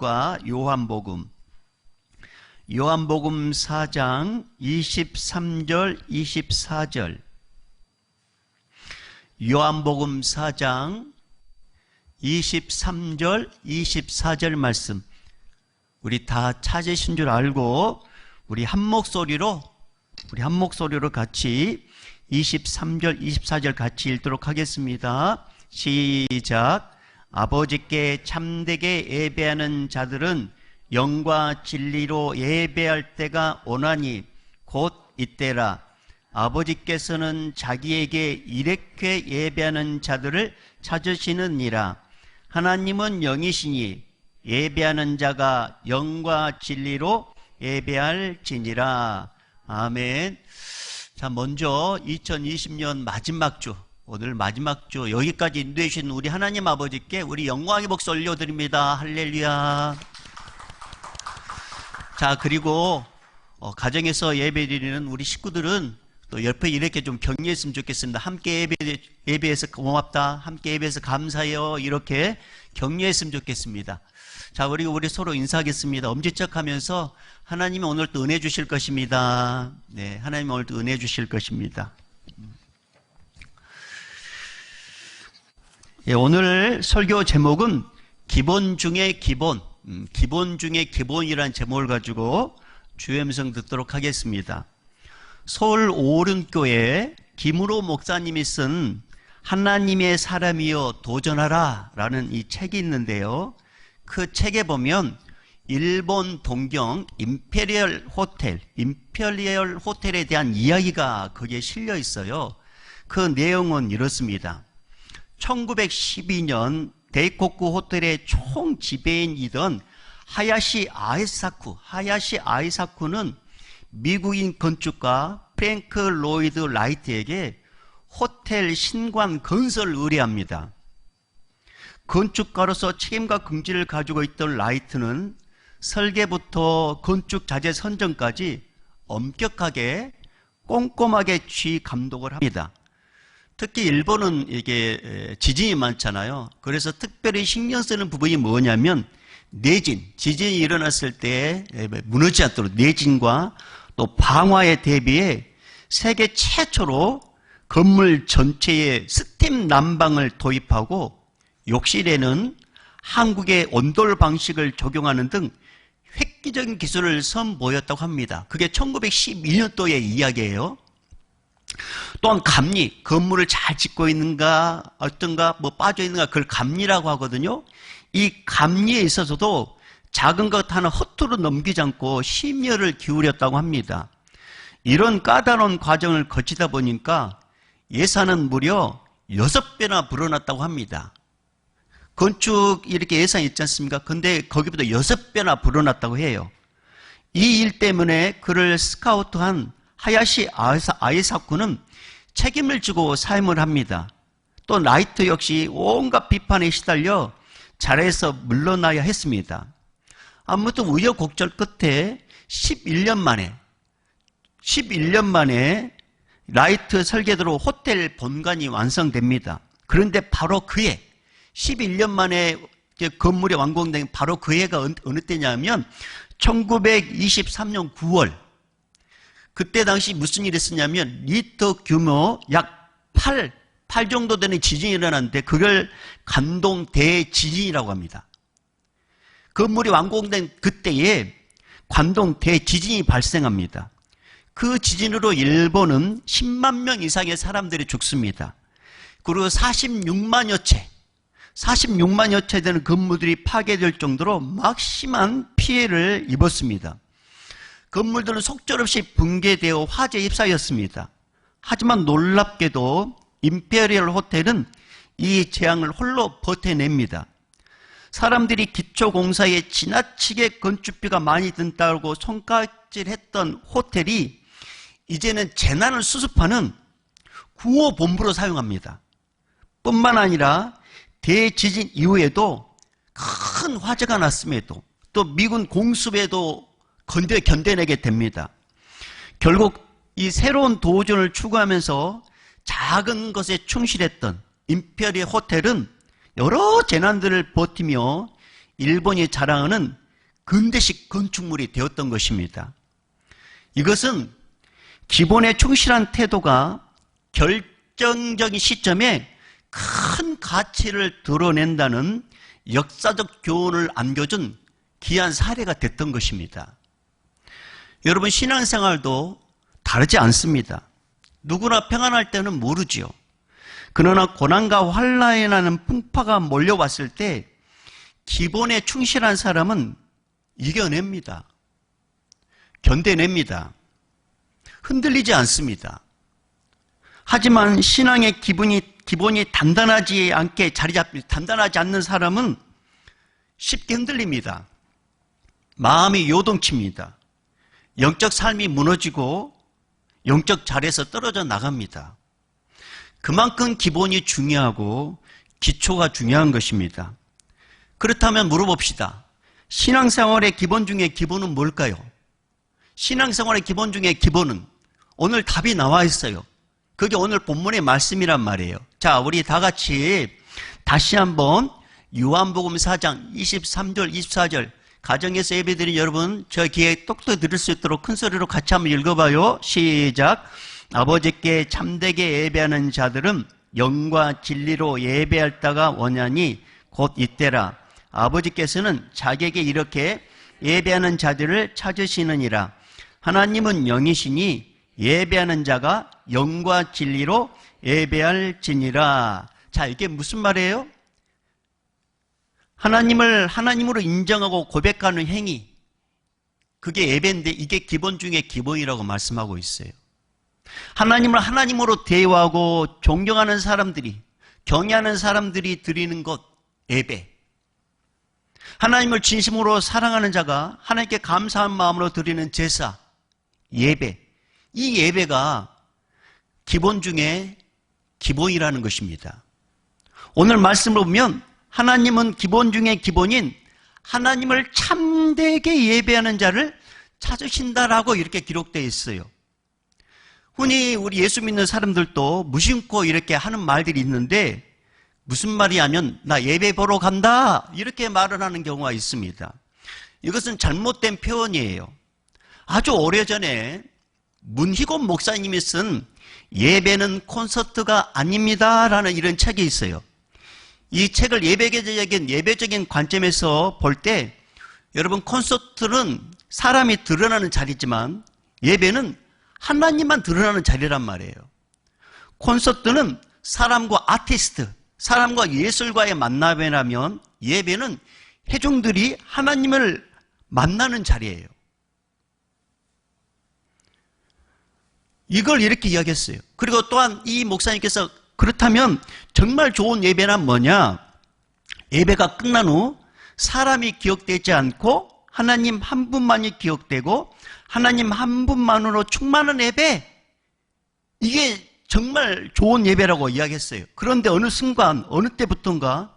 말씀과 요한복음 4장 23절 24절 요한복음 4장 23절 24절 말씀 우리 다 찾으신 줄 알고 우리 한 목소리로 같이 23절 24절 같이 읽도록 하겠습니다. 시작. 아버지께 참되게 예배하는 자들은 영과 진리로 예배할 때가 오나니 곧 이때라. 아버지께서는 자기에게 이렇게 예배하는 자들을 찾으시느니라. 하나님은 영이시니 예배하는 자가 영과 진리로 예배할지니라. 아멘. 자, 먼저 2020년 마지막 주, 오늘 마지막 주 여기까지 인도해 주신 우리 하나님 아버지께 우리 영광의 복수 올려드립니다. 할렐루야. 자, 그리고 가정에서 예배드리는 우리 식구들은 또 옆에 이렇게 좀 격려했으면 좋겠습니다. 함께 예배해서 고맙다, 함께 예배해서 감사해요, 이렇게 격려했으면 좋겠습니다. 자, 우리 서로 인사하겠습니다. 엄지척 하면서 하나님이 오늘 또 은혜 주실 것입니다. 네, 하나님이 오늘 또 은혜 주실 것입니다. 예, 오늘 설교 제목은 기본 중에 기본, 기본 중에 기본이라는 제목을 가지고 주의 음성 듣도록 하겠습니다. 서울 오른교회 김우로 목사님이 쓴 하나님의 사람이여 도전하라 라는 이 책이 있는데요. 그 책에 보면 일본 동경 임페리얼 호텔에 대한 이야기가 거기에 실려 있어요. 그 내용은 이렇습니다. 1912년 데이코쿠 호텔의 총 지배인이던 하야시 아이사쿠는 미국인 건축가 프랭크 로이드 라이트에게 호텔 신관 건설을 의뢰합니다. 건축가로서 책임과 긍지를 가지고 있던 라이트는 설계부터 건축 자재 선정까지 엄격하게 꼼꼼하게 지휘 감독을 합니다. 특히 일본은 이게 지진이 많잖아요. 그래서 특별히 신경 쓰는 부분이 뭐냐면 지진이 일어났을 때 무너지지 않도록 내진과 또 방화에 대비해 세계 최초로 건물 전체에 스팀 난방을 도입하고 욕실에는 한국의 온돌 방식을 적용하는 등 획기적인 기술을 선보였다고 합니다. 그게 1912년도의 이야기예요. 또한 감리, 건물을 잘 짓고 있는가 어떤가 빠져 있는가 그걸 감리라고 하거든요. 이 감리에 있어서도 작은 것 하나 허투루 넘기지 않고 심혈을 기울였다고 합니다. 이런 까다로운 과정을 거치다 보니까 예산은 무려 6배나 불어났다고 합니다. 건축 이렇게 예산이 있지 않습니까? 근데 거기보다 6배나 불어났다고 해요. 이 일 때문에 그를 스카우트한 하야시 아이사쿠는 책임을 지고 사임을 합니다. 또 라이트 역시 온갖 비판에 시달려 자리에서 물러나야 했습니다. 아무튼 우여곡절 끝에 11년 만에 라이트 설계대로 호텔 본관이 완성됩니다. 그런데 바로 그해 11년 만에 건물이 완공된 바로 그 해가 어느 때냐면 1923년 9월 그때 당시 무슨 일이 있었냐면 리터 규모 약 8 정도 되는 지진이 일어났는데 그걸 관동 대지진이라고 합니다. 건물이 완공된 그때에 관동 대지진이 발생합니다. 그 지진으로 일본은 10만 명 이상의 사람들이 죽습니다. 그리고 46만여 채 되는 건물들이 파괴될 정도로 막심한 피해를 입었습니다. 건물들은 속절없이 붕괴되어 화재에 휩싸였습니다. 하지만 놀랍게도 임페리얼 호텔은 이 재앙을 홀로 버텨냅니다. 사람들이 기초공사에 지나치게 건축비가 많이 든다고 손가락질했던 호텔이 이제는 재난을 수습하는 구호본부로 사용합니다. 뿐만 아니라 대지진 이후에도 큰 화재가 났음에도 또 미군 공습에도 견뎌내게 됩니다. 결국 이 새로운 도전을 추구하면서 작은 것에 충실했던 임페리얼 호텔은 여러 재난들을 버티며 일본이 자랑하는 근대식 건축물이 되었던 것입니다. 이것은 기본에 충실한 태도가 결정적인 시점에 큰 가치를 드러낸다는 역사적 교훈을 안겨준 귀한 사례가 됐던 것입니다. 여러분, 신앙생활도 다르지 않습니다. 누구나 평안할 때는 모르지요. 그러나 고난과 환난이라는 풍파가 몰려왔을 때 기본에 충실한 사람은 이겨냅니다. 견뎌냅니다. 흔들리지 않습니다. 하지만 신앙의 기본이 단단하지 않는 사람은 쉽게 흔들립니다. 마음이 요동칩니다. 영적 삶이 무너지고 영적 자리에서 떨어져 나갑니다. 그만큼 기본이 중요하고 기초가 중요한 것입니다. 그렇다면 물어봅시다. 신앙생활의 기본 중에 기본은 뭘까요? 신앙생활의 기본 중에 기본은 오늘 답이 나와 있어요. 그게 오늘 본문의 말씀이란 말이에요. 자, 우리 다 같이 다시 한번 요한복음 4장 23절 24절 가정에서 예배드린 여러분 저 귀에 똑똑히 들을 수 있도록 큰 소리로 같이 한번 읽어봐요. 시작. 아버지께 참되게 예배하는 자들은 영과 진리로 예배할 때가 원하니 곧 이때라. 아버지께서는 자기에게 이렇게 예배하는 자들을 찾으시느니라. 하나님은 영이시니 예배하는 자가 영과 진리로 예배할지니라. 자, 이게 무슨 말이에요? 하나님을 하나님으로 인정하고 고백하는 행위, 그게 예배인데 이게 기본 중에 기본이라고 말씀하고 있어요. 하나님을 하나님으로 대화하고 존경하는 사람들이, 경외하는 사람들이 드리는 것, 예배. 하나님을 진심으로 사랑하는 자가 하나님께 감사한 마음으로 드리는 제사, 예배. 이 예배가 기본 중에 기본이라는 것입니다. 오늘 말씀을 보면 하나님은 기본 중에 기본인 하나님을 참되게 예배하는 자를 찾으신다라고 이렇게 기록되어 있어요. 흔히 우리 예수 믿는 사람들도 무심코 이렇게 하는 말들이 있는데 무슨 말이냐면 나 예배 보러 간다 이렇게 말을 하는 경우가 있습니다. 이것은 잘못된 표현이에요. 아주 오래전에 문희곤 목사님이 쓴 예배는 콘서트가 아닙니다라는 이런 책이 있어요. 이 책을 예배적인 관점에서 볼 때 여러분 콘서트는 사람이 드러나는 자리지만 예배는 하나님만 드러나는 자리란 말이에요. 콘서트는 사람과 아티스트, 사람과 예술과의 만남이라면 예배는 회중들이 하나님을 만나는 자리예요. 이걸 이렇게 이야기했어요. 그리고 또한 이 목사님께서 그렇다면 정말 좋은 예배는 뭐냐? 예배가 끝난 후 사람이 기억되지 않고 하나님 한 분만이 기억되고 하나님 한 분만으로 충만한 예배, 이게 정말 좋은 예배라고 이야기했어요. 그런데 어느 순간 어느 때부터인가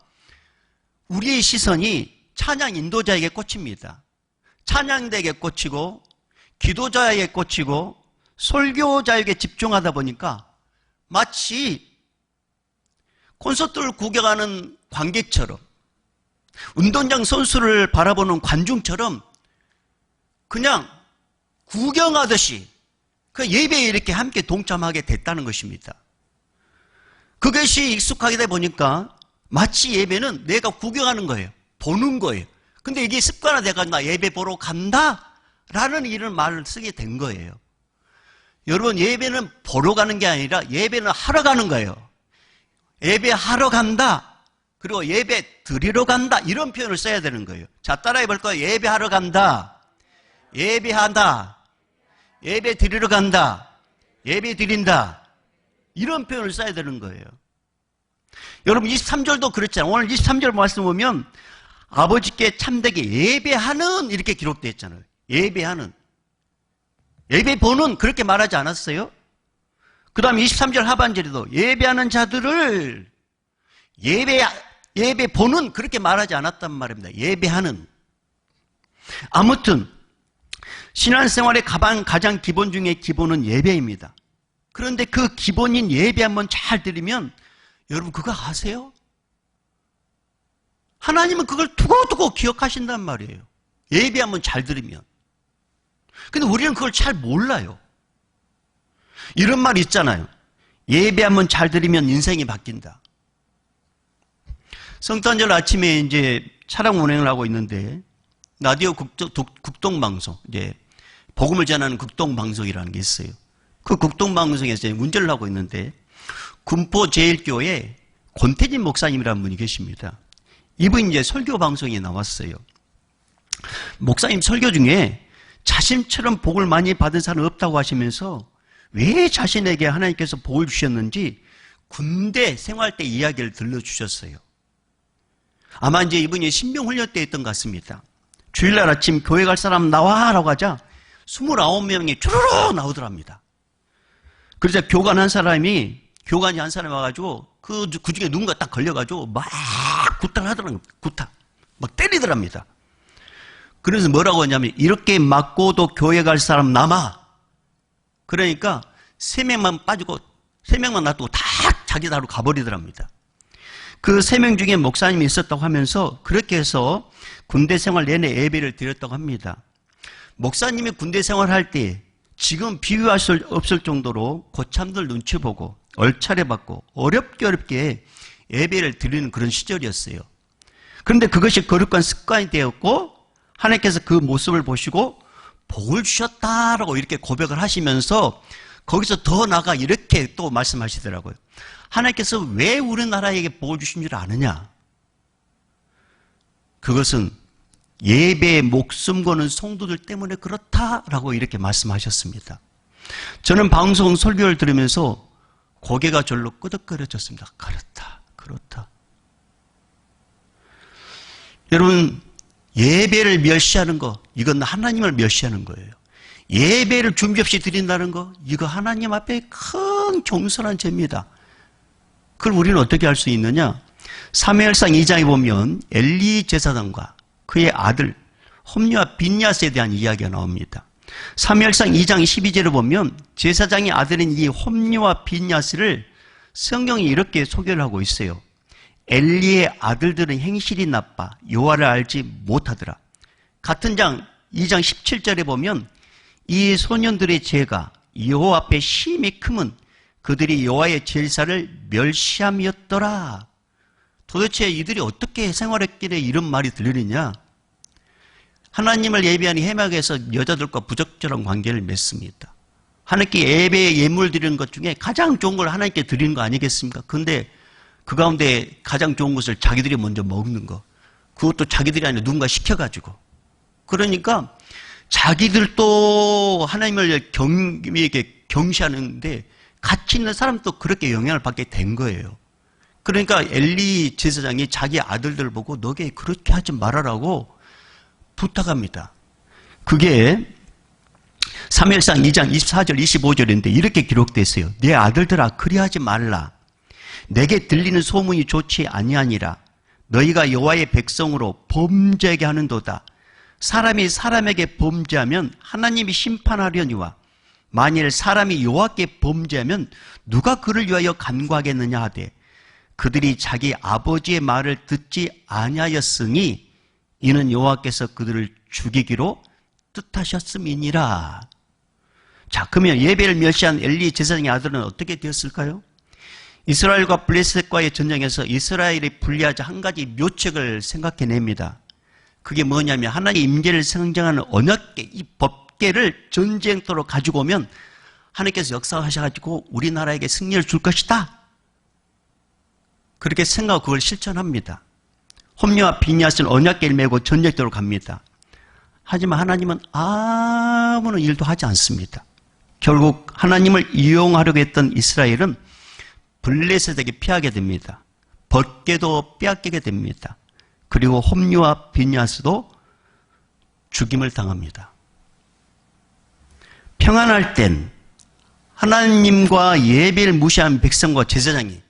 우리의 시선이 찬양 인도자에게 꽂힙니다. 찬양대에게 꽂히고 기도자에게 꽂히고 설교자에게 집중하다 보니까 마치 콘서트를 구경하는 관객처럼 운동장 선수를 바라보는 관중처럼 그냥 구경하듯이 그 예배에 이렇게 함께 동참하게 됐다는 것입니다. 그것이 익숙하게 되다 보니까 마치 예배는 내가 구경하는 거예요. 보는 거예요. 근데 이게 습관화돼가지고 나 예배 보러 간다 라는 이런 말을 쓰게 된 거예요. 여러분, 예배는 보러 가는 게 아니라 예배는 하러 가는 거예요. 예배하러 간다. 그리고 예배 드리러 간다. 이런 표현을 써야 되는 거예요. 자, 따라해 볼 거예요. 예배하러 간다. 예배한다. 예배 드리러 간다. 예배 드린다. 이런 표현을 써야 되는 거예요. 여러분 23절도 그렇잖아요. 오늘 23절 말씀 보면 아버지께 참되게 예배하는 이렇게 기록되어 있잖아요. 예배하는. 예배 보는 그렇게 말하지 않았어요? 그 다음에 23절 하반절에도 예배하는 자들을 예배 보는 그렇게 말하지 않았단 말입니다. 예배하는. 아무튼 신앙생활의 가장 기본 중에 기본은 예배입니다. 그런데 그 기본인 예배 한번 잘 드리면 여러분 그거 아세요? 하나님은 그걸 두고두고 기억하신단 말이에요. 예배하면 잘 들으면. 근데 우리는 그걸 잘 몰라요. 이런 말 있잖아요. 예배하면 잘 들으면 인생이 바뀐다. 성탄절 아침에 이제 차량 운행을 하고 있는데 라디오 국동방송, 이제 복음을 전하는 국동방송이라는 게 있어요. 그 국동방송에서 운전을 하고 있는데 군포 제일교회 권태진 목사님이라는 분이 계십니다. 이분이 이제 설교 방송에 나왔어요. 목사님 설교 중에 자신처럼 복을 많이 받은 사람은 없다고 하시면서 왜 자신에게 하나님께서 복을 주셨는지 군대 생활 때 이야기를 들려주셨어요. 아마 이제 이분이 신병훈련 때 했던 것 같습니다. 주일날 아침 교회 갈 사람 나와라고 하자 29명이 쭈루루 나오더랍니다. 그러자 교관이 한 사람이 와가지고 그 중에 누군가 딱 걸려가지고 막 구타를 하더랍니다. 구타. 막 때리더랍니다. 그래서 뭐라고 하냐면 이렇게 맞고도 교회 갈 사람 남아. 그러니까 3명만 빠지고 3명만 놔두고 다 자기 나라로 가버리더랍니다. 그 3명 중에 목사님이 있었다고 하면서 그렇게 해서 군대 생활 내내 예배를 드렸다고 합니다. 목사님이 군대 생활할 때 지금 비유할 수 없을 정도로 고참들 눈치 보고 얼차려 받고 어렵게 예배를 드리는 그런 시절이었어요. 그런데 그것이 거룩한 습관이 되었고 하나님께서 그 모습을 보시고 복을 주셨다라고 이렇게 고백을 하시면서 거기서 더 나아가 이렇게 또 말씀하시더라고요. 하나님께서 왜 우리나라에게 복을 주신 줄 아느냐? 그것은 예배에 목숨 거는 성도들 때문에 그렇다라고 이렇게 말씀하셨습니다. 저는 방송 설교를 들으면서 고개가 절로 끄덕거려졌습니다. 그렇다. 여러분, 예배를 멸시하는 거, 이건 하나님을 멸시하는 거예요. 예배를 준비 없이 드린다는 거, 이거 하나님 앞에 큰 경솔한 죄입니다. 그걸 우리는 어떻게 할 수 있느냐? 사무엘상 2장에 보면 엘리 제사장과 그의 아들 홈리와 빈야스에 대한 이야기가 나옵니다. 사무엘상 2장 12절을 보면 제사장의 아들인 이 홈리와 빈야스를 성경이 이렇게 소개를 하고 있어요. 엘리의 아들들은 행실이 나빠 여호와를 알지 못하더라. 같은 장 2장 17절에 보면 이 소년들의 죄가 여호와 앞에 심히 크면 그들이 여호와의 제사를 멸시함이었더라. 도대체 이들이 어떻게 생활했길래 이런 말이 들리느냐? 하나님을 예배하는 해막에서 여자들과 부적절한 관계를 맺습니다. 하나님께 예배에 예물 드리는 것 중에 가장 좋은 걸 하나님께 드리는 거 아니겠습니까? 그런데 그 가운데 가장 좋은 것을 자기들이 먼저 먹는 거, 그것도 자기들이 아니라 누군가 시켜가지고. 그러니까 자기들도 하나님을 경시하는데 같이 있는 사람도 그렇게 영향을 받게 된 거예요. 그러니까 엘리 제사장이 자기 아들들 보고 너게 그렇게 하지 말아라고 부탁합니다. 그게 사무엘상 2장 24절 25절인데 이렇게 기록되어 있어요. 내 아들들아 그리하지 말라. 내게 들리는 소문이 좋지 아니하니라. 너희가 여호와의 백성으로 범죄하게 하는도다. 사람이 사람에게 범죄하면 하나님이 심판하려니와 만일 사람이 여호와께 범죄하면 누가 그를 위하여 간구하겠느냐 하되 그들이 자기 아버지의 말을 듣지 아니하였으니 이는 여호와께서 그들을 죽이기로 뜻하셨음이니라. 자, 그러면 예배를 멸시한 엘리 제사장의 아들은 어떻게 되었을까요? 이스라엘과 블레셋과의 전쟁에서 이스라엘이 불리하자 한 가지 묘책을 생각해냅니다. 그게 뭐냐면 하나님의 임재를 상징하는 언약궤, 이 법궤를 전쟁터로 가지고 오면 하나님께서 역사하셔가지고 우리나라에게 승리를 줄 것이다. 그렇게 생각하고 그걸 실천합니다. 홈리와 빈야스는 언약궤를 메고 전쟁터로 갑니다. 하지만 하나님은 아무런 일도 하지 않습니다. 결국 하나님을 이용하려고 했던 이스라엘은 블레셋에게 피하게 됩니다. 법궤도 빼앗기게 됩니다. 그리고 홈리와 빈야스도 죽임을 당합니다. 평안할 땐 하나님과 예배를 무시한 백성과 제사장이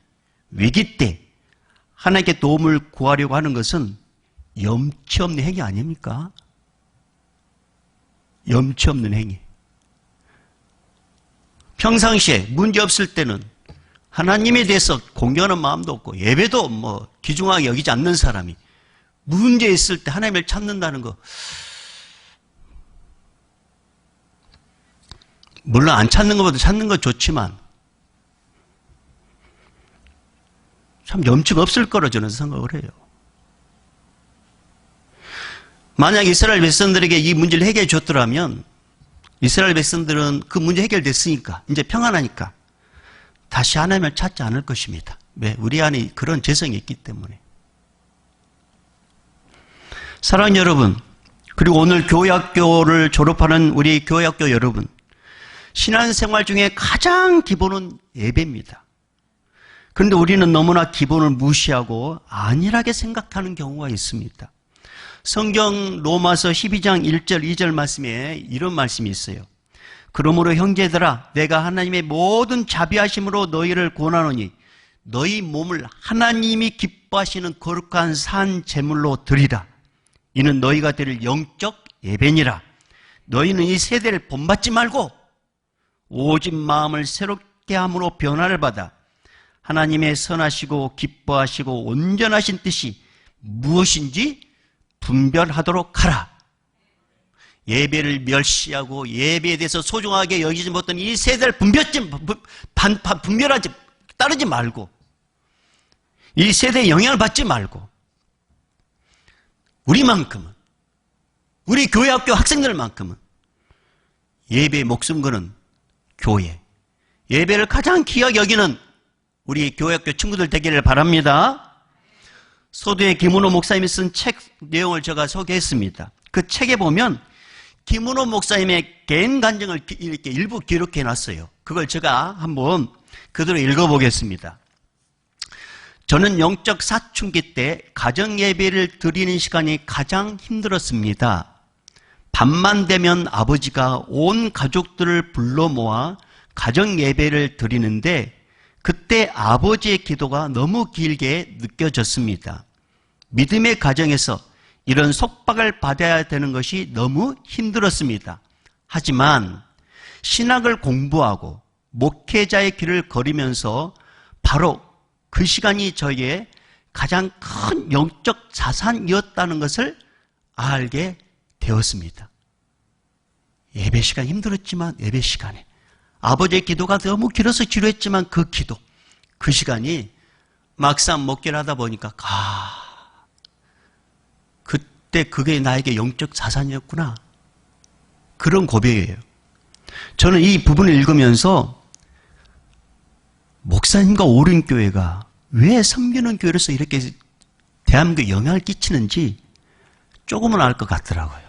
위기 때 하나님께 도움을 구하려고 하는 것은 염치 없는 행위 아닙니까? 염치 없는 행위. 평상시에 문제 없을 때는 하나님에 대해서 공경하는 마음도 없고 예배도 귀중하게 여기지 않는 사람이 문제 있을 때 하나님을 찾는다는 거. 물론 안 찾는 것보다 찾는 건 좋지만 참 염치가 없을 거라 저는 생각을 해요. 만약 이스라엘 백성들에게 이 문제를 해결해 줬더라면 이스라엘 백성들은 그 문제 해결됐으니까 이제 평안하니까 다시 하나님을 찾지 않을 것입니다. 왜? 우리 안에 그런 재성이 있기 때문에. 사랑하는 여러분, 그리고 오늘 교회학교를 졸업하는 우리 교회학교 여러분, 신앙생활 중에 가장 기본은 예배입니다. 그런데 우리는 너무나 기본을 무시하고 안일하게 생각하는 경우가 있습니다. 성경 로마서 12장 1절 2절 말씀에 이런 말씀이 있어요. 그러므로 형제들아 내가 하나님의 모든 자비하심으로 너희를 권하노니 너희 몸을 하나님이 기뻐하시는 거룩한 산 제물로 드리라. 이는 너희가 드릴 영적 예배니라. 너희는 이 세대를 본받지 말고 오직 마음을 새롭게 함으로 변화를 받아 하나님의 선하시고 기뻐하시고 온전하신 뜻이 무엇인지 분별하도록 하라. 예배를 멸시하고 예배에 대해서 소중하게 여기지 못한 이 세대를 분별하지 따르지 말고 이 세대에 영향을 받지 말고 우리만큼은 우리 교회학교 학생들만큼은 예배에 목숨 거는 교회, 예배를 가장 귀하게 여기는 우리 교회학교 친구들 되기를 바랍니다. 소두의 김은호 목사님이 쓴 책 내용을 제가 소개했습니다. 그 책에 보면 김은호 목사님의 개인 간증을 이렇게 일부 기록해 놨어요. 그걸 제가 한번 그대로 읽어보겠습니다. 저는 영적 사춘기 때 가정 예배를 드리는 시간이 가장 힘들었습니다. 밤만 되면 아버지가 온 가족들을 불러 모아 가정 예배를 드리는데 그때 아버지의 기도가 너무 길게 느껴졌습니다. 믿음의 가정에서 이런 속박을 받아야 되는 것이 너무 힘들었습니다. 하지만 신학을 공부하고 목회자의 길을 걸으면서 바로 그 시간이 저에게 가장 큰 영적 자산이었다는 것을 알게 되었습니다. 예배 시간 힘들었지만 예배 시간에 아버지의 기도가 너무 길어서 지루했지만 그 기도, 그 시간이 막상 목회를 하다 보니까 그때 그게 나에게 영적 자산이었구나. 그런 고백이에요. 저는 이 부분을 읽으면서 목사님과 오륜교회가 왜 섬기는 교회로서 이렇게 대한민국에 영향을 끼치는지 조금은 알 것 같더라고요.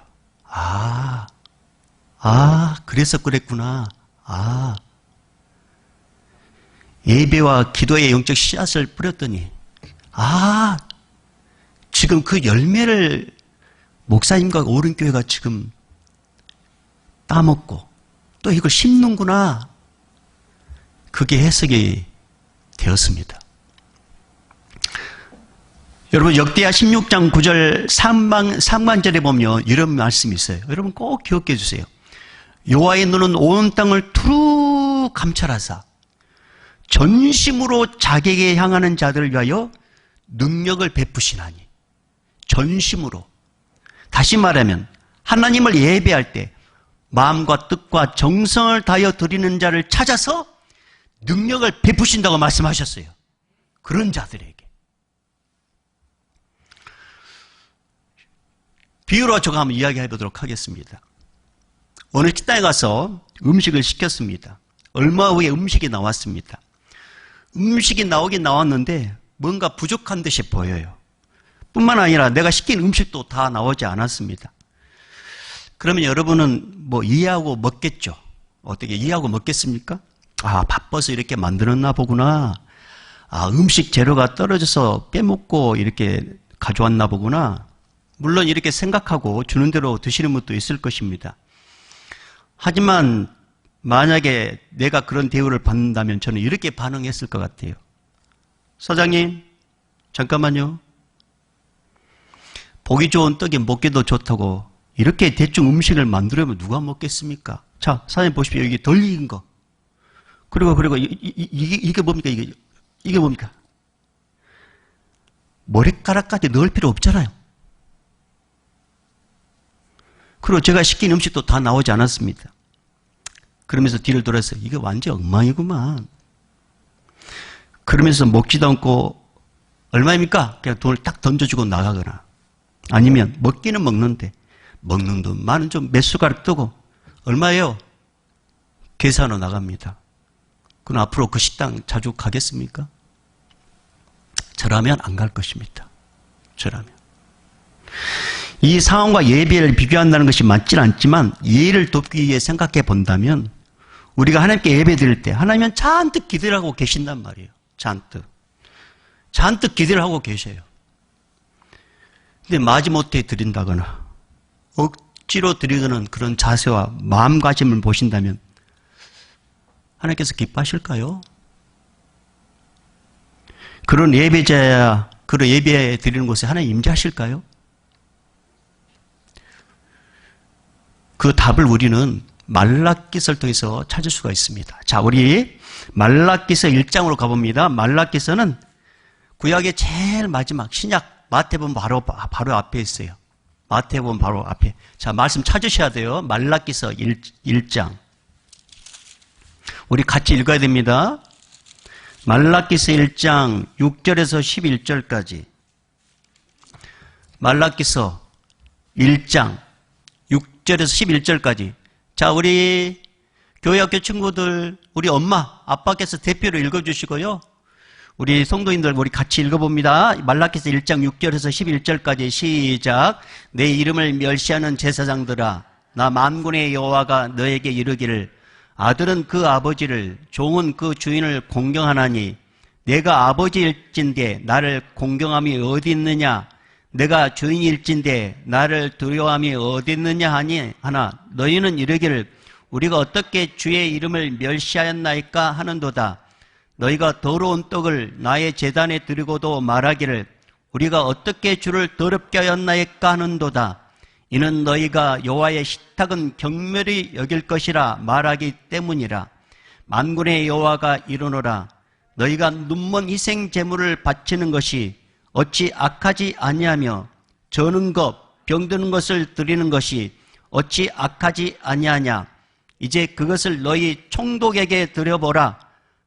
그래서 그랬구나. 예배와 기도의 영적 씨앗을 뿌렸더니 지금 그 열매를 목사님과 오륜교회가 지금 따먹고 또 이걸 심는구나. 그게 해석이 되었습니다. 여러분 역대하 16장 9절 3관절에 보면 이런 말씀이 있어요. 여러분 꼭 기억해 주세요. 여호와의 눈은 온 땅을 두루 감찰하사 전심으로 자기에게 향하는 자들을 위하여 능력을 베푸시나니. 전심으로. 다시 말하면 하나님을 예배할 때 마음과 뜻과 정성을 다하여 드리는 자를 찾아서 능력을 베푸신다고 말씀하셨어요. 그런 자들에게. 비유로 제가 한번 이야기해 보도록 하겠습니다. 어느 식당에 가서 음식을 시켰습니다. 얼마 후에 음식이 나왔습니다. 음식이 나오긴 나왔는데 뭔가 부족한 듯이 보여요. 뿐만 아니라 내가 시킨 음식도 다 나오지 않았습니다. 그러면 여러분은 뭐 이해하고 먹겠죠? 어떻게 이해하고 먹겠습니까? 바빠서 이렇게 만들었나 보구나. 음식 재료가 떨어져서 빼먹고 이렇게 가져왔나 보구나. 물론 이렇게 생각하고 주는 대로 드시는 분도 있을 것입니다. 하지만 만약에 내가 그런 대우를 받는다면 저는 이렇게 반응했을 것 같아요. 사장님, 잠깐만요. 보기 좋은 떡이 먹기도 좋다고 이렇게 대충 음식을 만들면 누가 먹겠습니까? 자, 사장님 보십시오. 여기 덜 익은 거. 그리고 이게 뭡니까? 이게 뭡니까? 머리카락까지 넣을 필요 없잖아요. 그리고 제가 시킨 음식도 다 나오지 않았습니다. 그러면서 뒤를 돌아서 이거 완전 엉망이구만. 그러면서 먹지도 않고 얼마입니까? 그냥 돈을 딱 던져주고 나가거나 아니면 먹기는 먹는데 먹는 돈만은 좀 몇 숟가락 뜨고 얼마예요? 계산으로 나갑니다. 그럼 앞으로 그 식당 자주 가겠습니까? 저라면 안 갈 것입니다. 저라면. 이 상황과 예배를 비교한다는 것이 맞지는 않지만 예를 돕기 위해 생각해 본다면 우리가 하나님께 예배 드릴 때 하나님은 잔뜩 기대를 하고 계신단 말이에요. 잔뜩 기대를 하고 계셔요. 근데 마지못해 드린다거나 억지로 드리는 그런 자세와 마음가짐을 보신다면 하나님께서 기뻐하실까요? 그런 예배자야, 그런 예배 드리는 곳에 하나님 임재하실까요? 그 답을 우리는 말라기서를 통해서 찾을 수가 있습니다. 자, 우리 말라기서 1장으로 가봅니다. 말라기서는 구약의 제일 마지막 신약 마태복음 바로 앞에 있어요. 마태복음 바로 앞에. 자, 말씀 찾으셔야 돼요. 말라기서 1장. 우리 같이 읽어야 됩니다. 말라기서 1장 6절에서 11절까지. 말라기서 1장 6절에서 11절까지. 자, 우리 교회학교 친구들, 우리 엄마, 아빠께서 대표로 읽어주시고요. 우리 성도인들 우리 같이 읽어봅니다. 말라기서 1장 6절에서 11절까지 시작. 내 이름을 멸시하는 제사장들아, 나 만군의 여호와가 너에게 이르기를 아들은 그 아버지를, 종은 그 주인을 공경하나니 내가 아버지일진데 나를 공경함이 어디 있느냐? 내가 주인일진데 나를 두려워함이 어디 있느냐 하나 너희는 이르기를 우리가 어떻게 주의 이름을 멸시하였나이까 하는도다. 너희가 더러운 떡을 나의 제단에 드리고도 말하기를 우리가 어떻게 주를 더럽게 하였나이까 하는도다. 이는 너희가 여호와의 식탁은 경멸히 여길 것이라 말하기 때문이라. 만군의 여호와가 이르노라. 너희가 눈먼 희생 제물을 바치는 것이 어찌 악하지 아니하며 저는 것, 병드는 것을 드리는 것이 어찌 악하지 아니하냐. 이제 그것을 너희 총독에게 드려보라.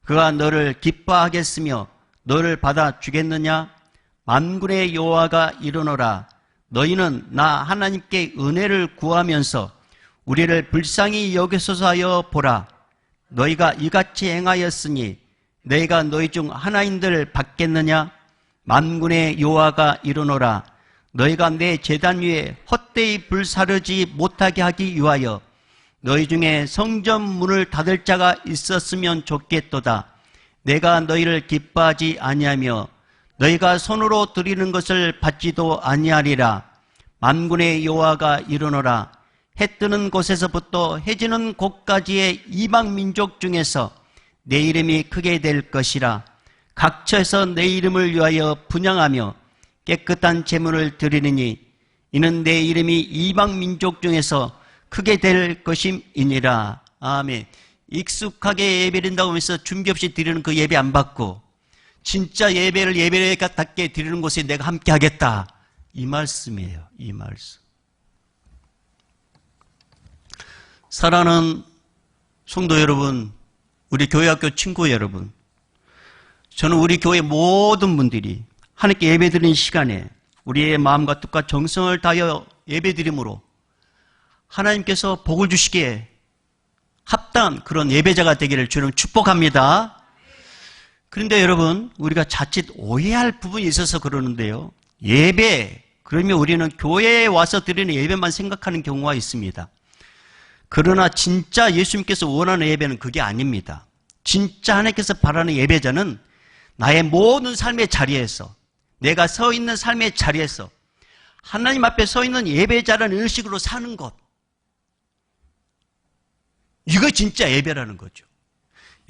그가 너를 기뻐하겠으며 너를 받아 주겠느냐. 만군의 여호와가 이르노라. 너희는 나 하나님께 은혜를 구하면서 우리를 불쌍히 여기소서 하여 보라. 너희가 이같이 행하였으니 내가 너희 중 하나인들 받겠느냐. 만군의 여호와가 이르노라. 너희가 내 제단 위에 헛되이 불사르지 못하게 하기 위하여 너희 중에 성전 문을 닫을 자가 있었으면 좋겠도다. 내가 너희를 기뻐하지 아니하며 너희가 손으로 드리는 것을 받지도 아니하리라. 만군의 여호와가 이르노라. 해 뜨는 곳에서부터 해 지는 곳까지의 이방 민족 중에서 내 이름이 크게 될 것이라. 각처에서 내 이름을 위하여 분향하며 깨끗한 제물을 드리느니 이는 내 이름이 이방 민족 중에서 크게 될 것임이니라. 아멘. 익숙하게 예배드린다고 하면서 준비 없이 드리는 그 예배 안 받고 진짜 예배를 예배답게 드리는 곳에 내가 함께 하겠다. 이 말씀이에요. 이 말씀. 사랑하는 성도 여러분, 우리 교회학교 친구 여러분, 저는 우리 교회 모든 분들이 하나님께 예배드리는 시간에 우리의 마음과 뜻과 정성을 다하여 예배드림으로 하나님께서 복을 주시기에 합당한 그런 예배자가 되기를 주님 축복합니다. 그런데 여러분, 우리가 자칫 오해할 부분이 있어서 그러는데요. 예배, 그러면 우리는 교회에 와서 드리는 예배만 생각하는 경우가 있습니다. 그러나 진짜 예수님께서 원하는 예배는 그게 아닙니다. 진짜 하나님께서 바라는 예배자는 나의 모든 삶의 자리에서, 내가 서 있는 삶의 자리에서 하나님 앞에 서 있는 예배자라는 의식으로 사는 것. 이거 진짜 예배라는 거죠.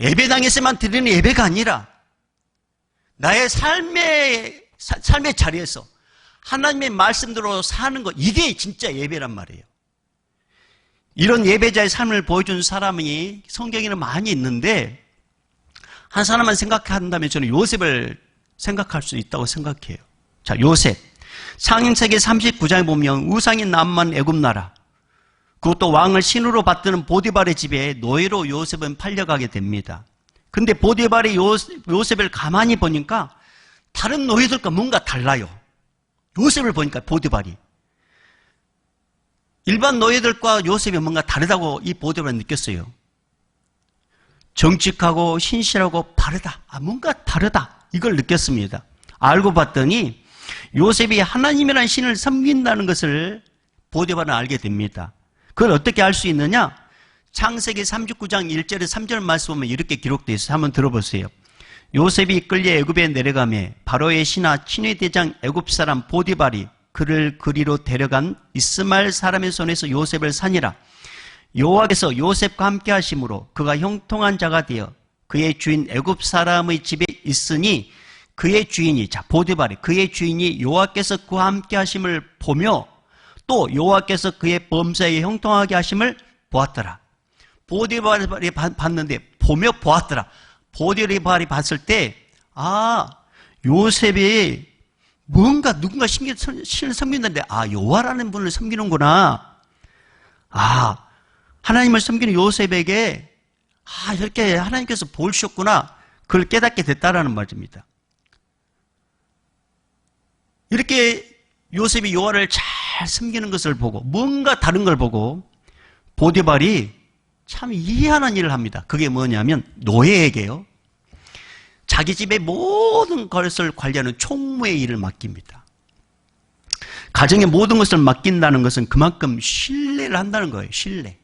예배당에서만 드리는 예배가 아니라 나의 삶의 자리에서 하나님의 말씀대로 사는 것, 이게 진짜 예배란 말이에요. 이런 예배자의 삶을 보여준 사람이 성경에는 많이 있는데 한 사람만 생각한다면 저는 요셉을 생각할 수 있다고 생각해요. 자, 요셉. 창세기 39장에 보면 우상인 남만 애굽나라. 그것도 왕을 신으로 받드는 보디발의 집에 노예로 요셉은 팔려가게 됩니다. 근데 보디발이 요셉을 가만히 보니까 다른 노예들과 뭔가 달라요. 요셉을 보니까 보디발이. 일반 노예들과 요셉이 뭔가 다르다고 이 보디발은 느꼈어요. 정직하고 신실하고 바르다. 뭔가 다르다. 이걸 느꼈습니다. 알고 봤더니 요셉이 하나님이라는 신을 섬긴다는 것을 보디발은 알게 됩니다. 그걸 어떻게 알 수 있느냐? 창세기 39장 1절에 3절 말씀 보면 이렇게 기록되어 있어요. 한번 들어보세요. 요셉이 끌려 애굽에 내려가매 바로의 신하 친위 대장 애굽 사람 보디발이 그를 그리로 데려간 이스마엘 사람의 손에서 요셉을 사니라. 여호와께서 요셉과 함께 하심으로 그가 형통한 자가 되어 그의 주인 애굽 사람의 집에 있으니 그의 주인이, 자 보디발이 그의 주인이 여호와께서 그와 함께 하심을 보며 또 여호와께서 그의 범사에 형통하게 하심을 보았더라. 보디발이 봤는데 보며 보았더라. 보디발이 봤을 때 요셉이 뭔가 누군가 신을 섬기는데 여호와라는 분을 섬기는구나. 하나님을 섬기는 요셉에게 이렇게 하나님께서 보여주셨구나. 그걸 깨닫게 됐다라는 말입니다. 이렇게 요셉이 여호와를 잘 섬기는 것을 보고 뭔가 다른 걸 보고 보디발이 참 이해하는 일을 합니다. 그게 뭐냐면 노예에게요. 자기 집의 모든 것을 관리하는 총무의 일을 맡깁니다. 가정의 모든 것을 맡긴다는 것은 그만큼 신뢰를 한다는 거예요. 신뢰.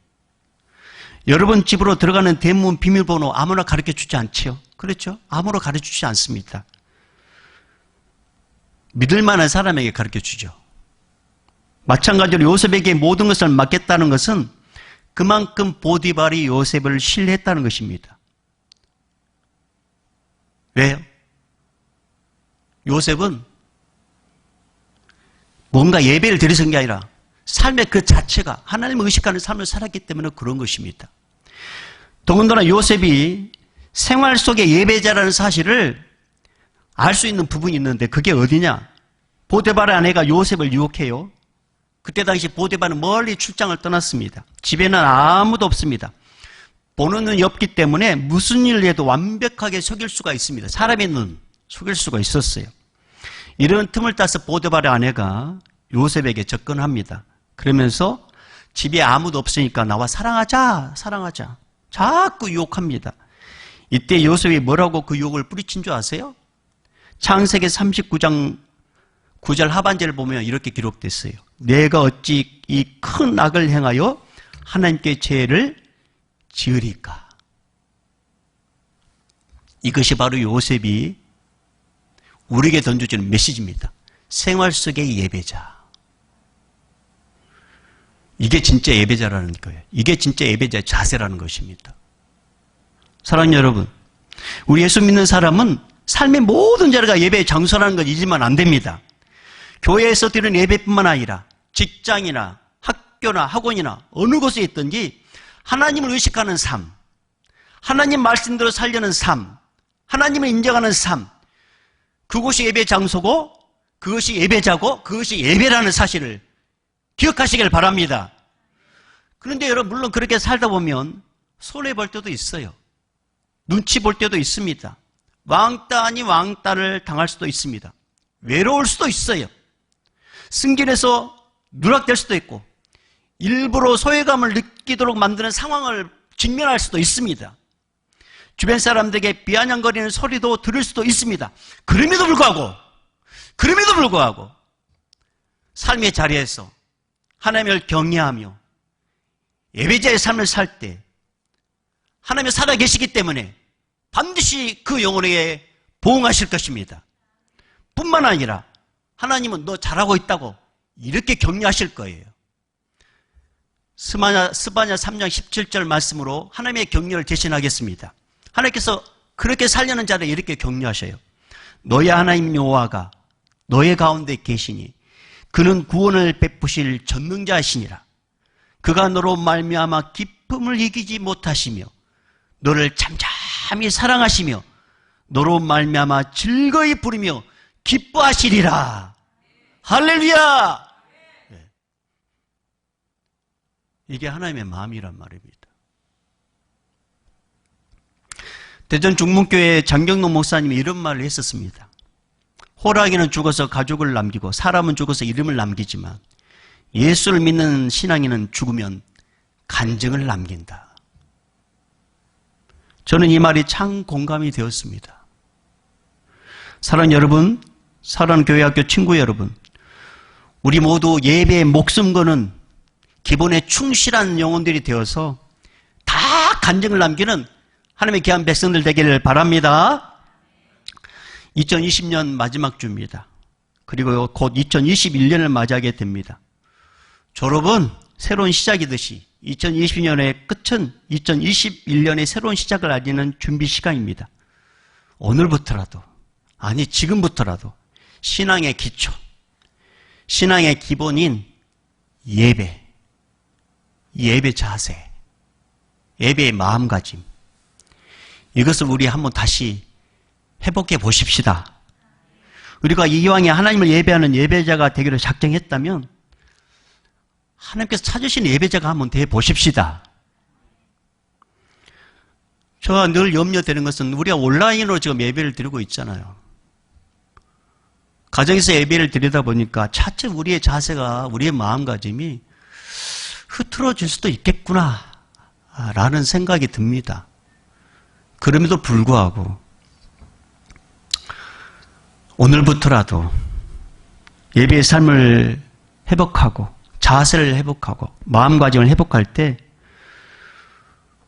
여러분 집으로 들어가는 대문 비밀번호 아무나 가르쳐주지 않지요? 그렇죠? 아무나 가르쳐주지 않습니다. 믿을 만한 사람에게 가르쳐주죠. 마찬가지로 요셉에게 모든 것을 맡겼다는 것은 그만큼 보디발이 요셉을 신뢰했다는 것입니다. 왜요? 요셉은 뭔가 예배를 드리는 게 아니라 삶의 그 자체가 하나님을 의식하는 삶을 살았기 때문에 그런 것입니다. 더군다나 요셉이 생활 속의 예배자라는 사실을 알 수 있는 부분이 있는데 그게 어디냐? 보디발의 아내가 요셉을 유혹해요. 그때 당시 보디발은 멀리 출장을 떠났습니다. 집에는 아무도 없습니다. 보는 눈이 없기 때문에 무슨 일을 해도 완벽하게 속일 수가 있습니다. 사람의 눈 속일 수가 있었어요. 이런 틈을 따서 보디발의 아내가 요셉에게 접근합니다. 그러면서 집에 아무도 없으니까 나와 사랑하자 자꾸 유혹합니다. 이때 요셉이 뭐라고 그 유혹을 뿌리친 줄 아세요? 창세기 39장 9절 하반절을 보면 이렇게 기록됐어요. 내가 어찌 이 큰 악을 행하여 하나님께 죄를 지으리까? 이것이 바로 요셉이 우리에게 던져주는 메시지입니다. 생활 속의 예배자. 이게 진짜 예배자라는 거예요. 이게 진짜 예배자의 자세라는 것입니다. 사랑하는 여러분, 우리 예수 믿는 사람은 삶의 모든 자리가 예배의 장소라는 걸 잊으면 안 됩니다. 교회에서 드리는 예배뿐만 아니라 직장이나 학교나 학원이나 어느 곳에 있든지 하나님을 의식하는 삶, 하나님 말씀대로 살려는 삶, 하나님을 인정하는 삶, 그곳이 예배 장소고 그것이 예배자고 그것이 예배라는 사실을 기억하시길 바랍니다. 그런데 여러분 물론 그렇게 살다 보면 손해볼 때도 있어요. 눈치 볼 때도 있습니다. 왕따 아닌 왕따를 당할 수도 있습니다. 외로울 수도 있어요. 승진해서 누락될 수도 있고 일부러 소외감을 느끼도록 만드는 상황을 직면할 수도 있습니다. 주변 사람들에게 비아냥거리는 소리도 들을 수도 있습니다. 그럼에도 불구하고 삶의 자리에서 하나님을 경외하며 예배자의 삶을 살 때 하나님이 살아계시기 때문에 반드시 그 영혼에게 보응하실 것입니다. 뿐만 아니라 하나님은 너 잘하고 있다고 이렇게 격려하실 거예요. 스바냐 3장 17절 말씀으로 하나님의 격려를 대신하겠습니다. 하나님께서 그렇게 살려는 자를 이렇게 격려하셔요. 너의 하나님 여호와가 너의 가운데 계시니 그는 구원을 베푸실 전능자이시니라. 그가 너로 말미암아 기쁨을 이기지 못하시며 너를 잠잠히 사랑하시며 너로 말미암아 즐거이 부르며 기뻐하시리라. 할렐루야. 이게 하나님의 마음이란 말입니다. 대전 중문교회 장경록 목사님이 이런 말을 했었습니다. 호랑이는 죽어서 가족을 남기고 사람은 죽어서 이름을 남기지만 예수를 믿는 신앙인은 죽으면 간증을 남긴다. 저는 이 말이 참 공감이 되었습니다. 사랑하는 여러분, 사랑하는 교회학교 친구 여러분, 우리 모두 예배에 목숨 거는 기본에 충실한 영혼들이 되어서 다 간증을 남기는 하나님의 귀한 백성들 되기를 바랍니다. 2020년 마지막 주입니다. 그리고 곧 2021년을 맞이하게 됩니다. 졸업은 새로운 시작이듯이 2020년의 끝은 2021년의 새로운 시작을 알리는 준비 시간입니다. 오늘부터라도, 아니 지금부터라도 신앙의 기초, 신앙의 기본인 예배 자세, 예배의 마음가짐, 이것을 우리 한번 다시 회복해 보십시다. 우리가 이왕에 하나님을 예배하는 예배자가 되기로 작정했다면 하나님께서 찾으신 예배자가 한번 돼 보십시다. 저와 늘 염려되는 것은 우리가 온라인으로 지금 예배를 드리고 있잖아요. 가정에서 예배를 드리다 보니까 차츰 우리의 자세가, 우리의 마음가짐이 흐트러질 수도 있겠구나 라는 생각이 듭니다. 그럼에도 불구하고 오늘부터라도 예배의 삶을 회복하고 자세를 회복하고 마음가짐을 회복할 때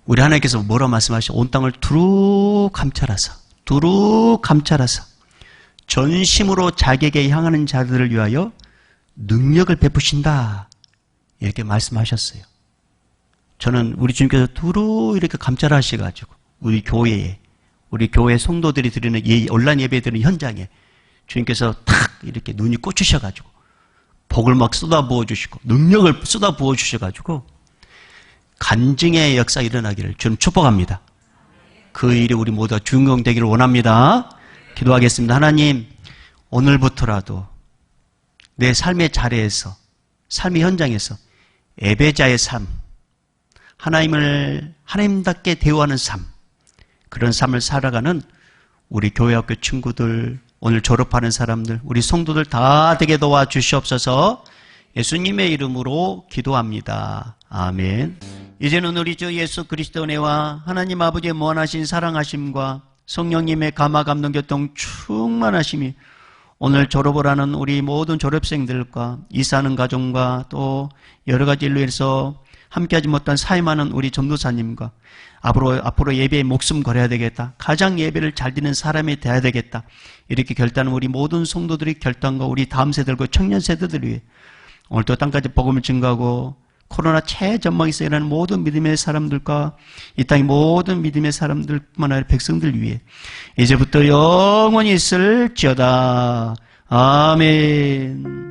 우리 하나님께서 뭐라 말씀하시죠? 온 땅을 두루 감찰하사 전심으로 자기에게 향하는 자들을 위하여 능력을 베푸신다, 이렇게 말씀하셨어요. 저는 우리 주님께서 두루 이렇게 감찰하셔가지고 우리 교회 성도들이 드리는 온라인 예배 드리는 현장에 주님께서 탁 이렇게 눈이 꽂히셔가지고 복을 막 쏟아부어 주시고 능력을 쏟아부어 주셔가지고 간증의 역사 일어나기를 주님 축복합니다. 그 일이 우리 모두가 주인공 되기를 원합니다. 기도하겠습니다. 하나님, 오늘부터라도 내 삶의 자리에서, 삶의 현장에서 예배자의 삶, 하나님을 하나님답게 대우하는 삶, 그런 삶을 살아가는 우리 교회학교 친구들, 오늘 졸업하는 사람들, 우리 성도들 다 되게 도와주시옵소서. 예수님의 이름으로 기도합니다. 아멘. 이제는 우리 주 예수 그리스도 은혜와 하나님 아버지의 무한하신 사랑하심과 성령님의 감화 감동 교통 충만하심이 오늘 졸업을 하는 우리 모든 졸업생들과 이사하는 가정과 또 여러 가지 일로 해서 함께하지 못한 사임하는 우리 전도사님과 앞으로 예배에 목숨 걸어야 되겠다, 가장 예배를 잘 드리는 사람이 돼야 되겠다, 이렇게 결단한 우리 모든 성도들의 결단과 우리 다음 세대들과 청년 세대들 위해 오늘도 땅까지 복음을 증거하고 코로나 최전망에서 일하는 모든 믿음의 사람들과 이 땅의 모든 믿음의 사람들뿐만 아니라 백성들 위해 이제부터 영원히 있을지어다. 아멘.